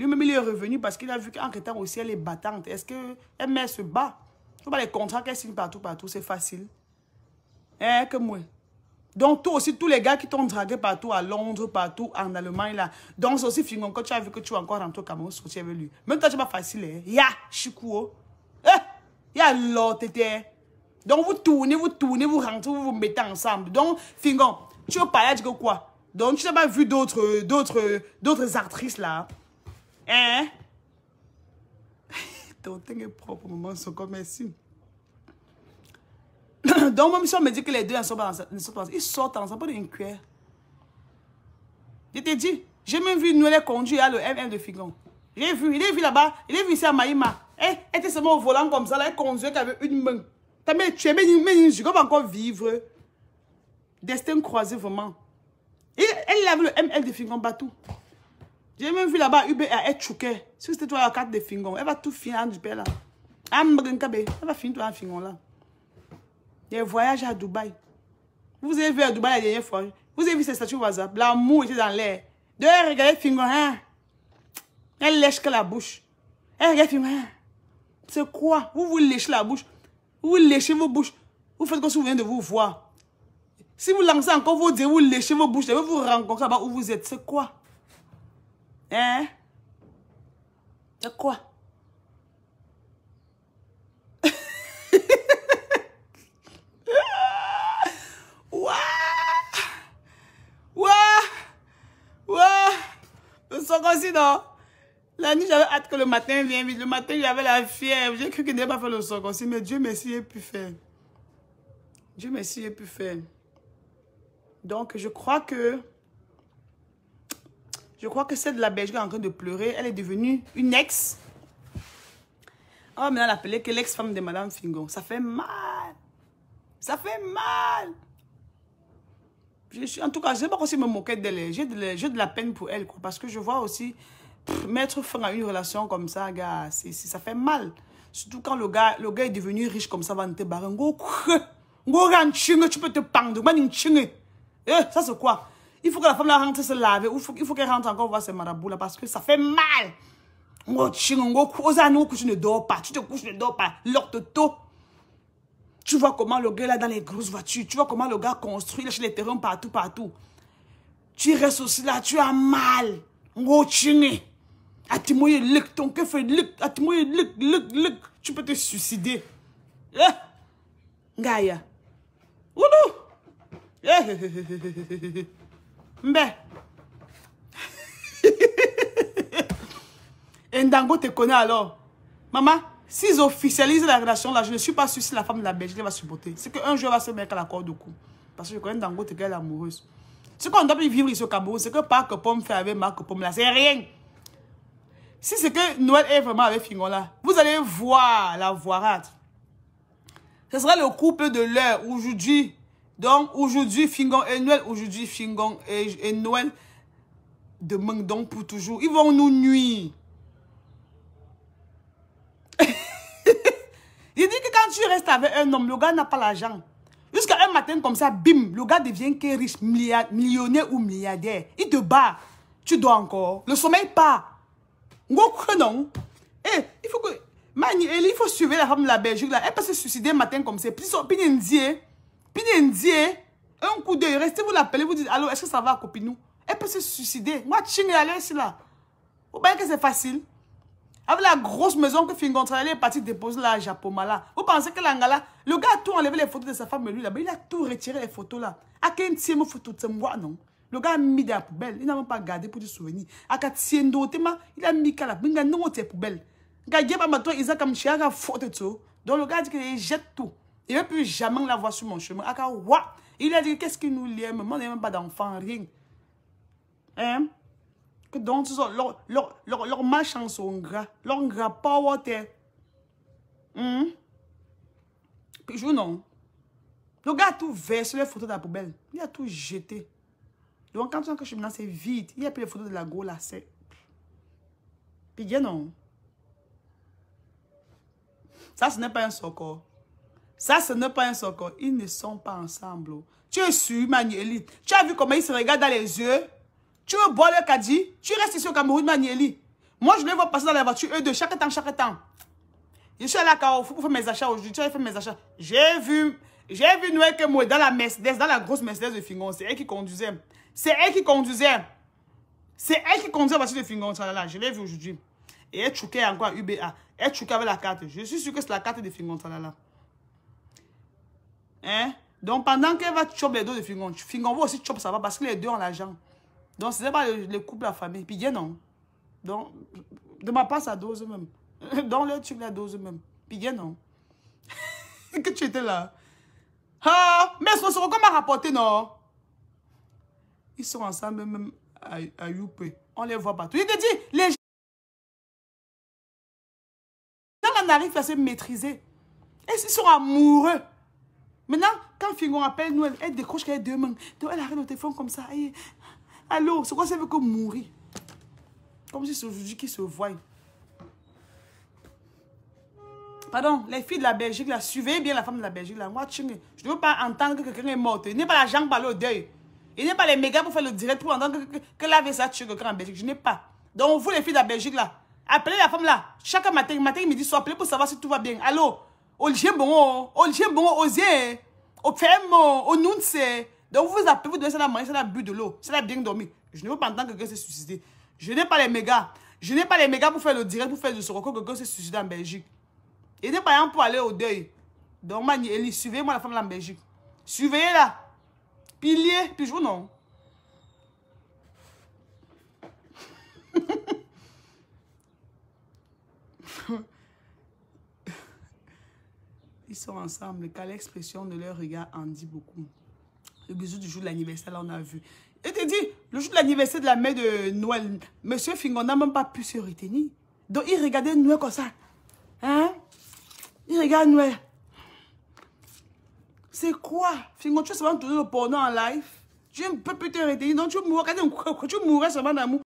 Lui-même, il est revenu parce qu'il a vu qu'en étant aussi, elle est battante. Est-ce qu'elle met se bat? Il faut pas les contrats qu'elle signe partout, c'est facile. Hein, que moi. Donc, toi aussi, tous les gars qui t'ont dragué partout, à Londres, partout, en Allemagne, là. Donc, c'est aussi Fingon, quand tu as vu que tu es encore rentré au Cameroun, sortir avec lui. Même toi, tu n'es pas facile, hein. Ya, chikouo. Ya, l'autre, t'étais. Donc, vous tournez, vous rentrez, vous vous mettez ensemble. Donc, Fingon, tu veux parler de quoi? Donc, tu n'as pas vu d'autres actrices, là. Hein? Ton teint est propre, maman, c'est comme merci. Donc, même si on me dit que les deux ne sont pas ensemble, ils sortent ensemble, pas d'une cuillère. Je t'ai dit, j'ai même vu Noël conduire à le MM de Fingon. Il est vu là-bas, il est vu ici à Maïma. Elle était seulement au volant comme ça, là, elle conduisait avec une main. Tu es je peux encore vivre. Destin croisé, vraiment. Et elle avait le ML de Fingon Batou. J'ai même vu là-bas, Uber à être choqué. Si c'était toi la carte de Fingon, elle va tout finir du père là. Elle va finir toi en Fingon là. Des voyages à Dubaï. Vous avez vu à Dubaï la dernière fois. Vous avez vu ces statues WhatsApp. L'amour était dans l'air. De regarder Fingon, hein. Elle lèche que la bouche. Elle regarde Fingon, hein. C'est quoi? Vous léchez la bouche. Vous léchez vos bouches. Vous faites comme si vous venez de vous voir. Si vous lancez encore vos dieux, vous léchez vos bouches. Vous vous rencontrez là-bas où vous êtes. C'est quoi? Hein? C'est quoi? Le Sokosi, non? La nuit, j'avais hâte que le matin vienne vite. Le matin, j'avais la fièvre. J'ai cru qu'il n'avait pas fait le Sokosi, mais Dieu merci, il a pu faire. Dieu merci, il a pu faire. Donc, je crois que celle de la Belgique est en train de pleurer. Elle est devenue une ex. On va maintenant l'appeler que l'ex-femme de Madame Fingon. Ça fait mal. Ça fait mal. En tout cas, je ne sais pas si me moquer d'elle. J'ai de la peine pour elle, quoi, parce que je vois aussi mettre fin à une relation comme ça, gars, ça fait mal. Surtout quand le gars est devenu riche comme ça, va te barrer. Tu peux te pendre. Ça, c'est quoi? Il faut que la femme la rentre se laver. Il faut qu'elle rentre encore voir ses marabouts là, parce que ça fait mal. Tu ne dors pas. Tu te couches, ne dors pas. L'orthoto. Tu vois comment le gars là dans les grosses voitures. Tu vois comment le gars construit là, chez les terrains partout. Tu restes aussi là, tu as mal. Tu peux te suicider. Gaïa. Oulou. Mbé. Ndango te connaît alors. Maman. S'ils officialisent la relation là, je ne suis pas sûre si la femme de la Belgique va supporter. C'est qu'un jour, elle va se mettre à la corde au cou. Parce que je connais Dangote qu'elle est amoureuse. Ce qu'on doit vivre ici au Cameroun, c'est que Parc Pomme fait avec Marc Pomme là, c'est rien. Si c'est que Noël est vraiment avec Fingon là, vous allez voir la voirade. Ce sera le couple de l'heure aujourd'hui. Donc aujourd'hui, Fingon et Noël. Aujourd'hui, Fingon et Noël. Demain, donc pour toujours. Ils vont nous nuire. Il dit que quand tu restes avec un homme, le gars n'a pas l'argent. Jusqu'à un matin comme ça, bim, le gars devient riche, millionnaire ou milliardaire. Il te bat. Tu dois encore. Le sommeil part. Non. Il faut que... il faut suivre la femme de la Belgique là. Elle peut se suicider un matin comme ça. Puis un coup d'œil. Restez, vous l'appelez, vous dites, allô, est-ce que ça va, copinou? Elle peut se suicider. Moi, elle est ici là. Vous voyez que c'est facile? Avec la grosse maison que Fingon elle est partie déposer là à Japoma là. Vous pensez que l'angala, le gars a tout enlevé les photos de sa femme et lui là, il a tout retiré les photos là. À quel tième photo de moi non? Le gars a mis dans la poubelle, il n'a même pas gardé pour des souvenirs. À quel tième d'autre, il a mis la poubelle, non c'est poubelle. Gars, il y a pas maintenant, il a comme chien à photo de tout. Donc le gars dit qu'il jette tout. Il ne veut plus jamais la voir sur mon chemin. À quel il a dit qu'est-ce qu'il nous lie, maman n'a même pas d'enfant, rien. Hein? Que donc, leur malchance sont gras. Leur gras pas water. Puis je non. Le gars a tout versé les photos de la poubelle. Il a tout jeté. Donc, quand tu sens que je me lance, c'est vite. Il a pris les photos de la go là, c'est. Puis bien non. Ça, ce n'est pas un socor. Ça, ce n'est pas un socor. Ils ne sont pas ensemble. Tu es sûr, Manieli. Tu as vu comment ils se regardent dans les yeux? Tu veux boire le caddie? Tu restes ici au Cameroun, Manieli. Moi, je les vois passer dans la voiture, eux deux, chaque temps, chaque temps. Je suis allé à Carrefour pour faire mes achats aujourd'hui. J'ai fait mes achats. J'ai vu Noël que moi dans la Mercedes, dans la grosse Mercedes de Fingon. C'est elle qui conduisait. C'est elle qui conduisait. C'est elle qui conduisait la voiture de Fingon. Je l'ai vu aujourd'hui. Et elle choquait encore à UBA. Elle choquait avec la carte. Je suis sûr que c'est la carte de Fingon. Hein? Donc pendant qu'elle va choper les deux de Fingon, Fingon va aussi choper ça va parce que les deux ont l'argent. Donc ce n'est pas le couple, la famille. Puis bien non. Donc, de ma part, ça dose même. Dans le truc, la dose même. Puis bien non. Que tu étais là. Ah, mais ce qu'on m'a rapporté, non? Ils sont ensemble même à Youpé. On les voit partout. Il te dit, les gens n'arrivent pas à se maîtriser. Et ils sont amoureux. Maintenant, quand Fingon appelle nous, elle décroche qu'elle est deux mains. Donc elle arrête le téléphone comme ça. Et, allô, c'est quoi ça veut que mourir? Comme si c'est aujourd'hui qu'ils se voient. Pardon, les filles de la Belgique, là, suivez bien la femme de la Belgique, là. Moi, je ne veux pas entendre que quelqu'un est mort. Il n'est pas la jambe par le deuil. Il n'est pas les mégas pour faire le direct pour entendre que la ça tue quelqu'un en Belgique. Je n'ai pas. Donc, vous, les filles de la Belgique, là, appelez la femme, là. Chaque matin, midi, soir, appelez pour savoir si tout va bien. Allô? Olivier bon, Osier, au Femme, au Nunce. Donc, vous appelez, vous donnez ça la manger, ça la bu de l'eau. Ça la bien dormi. Je ne veux pas entendre que quelqu'un s'est suicidé. Je n'ai pas les mégas. Je n'ai pas les mégas pour faire le direct, pour faire du soroco, que quelqu'un s'est suicidé en Belgique. Il n'est pas pour aller au deuil. Donc, Elie, suivez-moi la femme là en Belgique. Suivez-la. Pilier, puis je vous non. Ils sont ensemble, car l'expression de leur regard en dit beaucoup. Le bisou du jour de l'anniversaire, là, on a vu. Et te dit, le jour de l'anniversaire de la mère de Noël, Monsieur Fingon n'a même pas pu se retenir. Donc, il regardait Noël comme ça. Hein? Il regarde Noël. C'est quoi? Fingon, tu vas seulement tourner le porno en live? Tu ne peux plus te retenir. Donc, tu mourrais seulement d'amour.